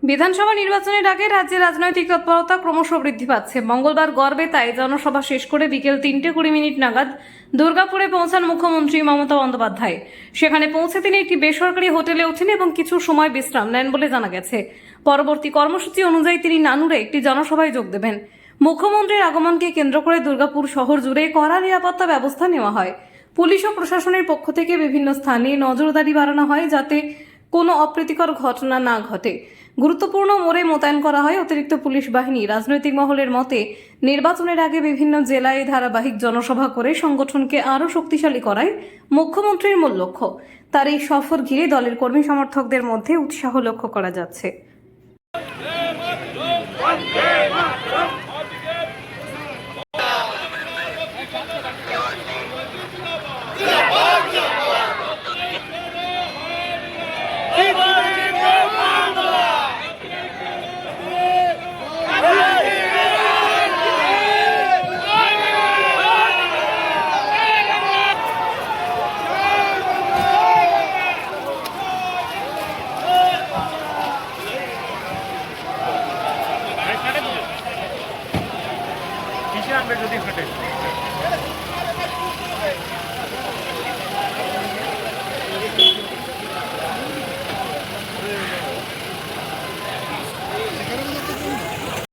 বিধানসভা নির্বাচনের আগে রাজ্যে রাজনৈতিক তৎপরতা ক্রমশ বৃদ্ধি পাচ্ছে। মঙ্গলবার গড়বেতায় জনসভা শেষ করে বিকেল 3:20 নাগাদ দুর্গাপুরে পৌঁছান মুখ্যমন্ত্রী মমতা বন্দ্যোপাধ্যায়। সেখানে পৌঁছে তিনি একটি বেসরকারি হোটেলে ওঠেন এবং কিছু সময় বিশ্রাম নেন বলে জানা গেছে। পরবর্তী কর্মসূচি অনুযায়ী তিনি নানুরে একটি জনসভায় যোগ দেবেন। মুখ্যমন্ত্রীর আগমনকে কেন্দ্র করে দুর্গাপুর শহর জুড়ে কড়া নিরাপত্তা ব্যবস্থা নেওয়া হয়। পুলিশ ও প্রশাসনের পক্ষ থেকে বিভিন্ন স্থানে নজরদারি বাড়ানো হয় যাতে কোনো অপ্রীতিকর ঘটনা না ঘটে। গুরুত্বপূর্ণ মোড়ে মোতায়েন করা হয় অতিরিক্ত পুলিশ বাহিনী। রাজনৈতিক মহলের মতে নির্বাচনের আগে বিভিন্ন জেলায় ধারাবাহিক জনসভা করে সংগঠনকে আরও শক্তিশালী করাই মুখ্যমন্ত্রীর মূল লক্ষ্য। তার এই সফর ঘিরে দলের কর্মী সমর্থকদের মধ্যে উৎসাহ লক্ষ্য করা যাচ্ছে। কিসে আনবে যদি হাঁটে?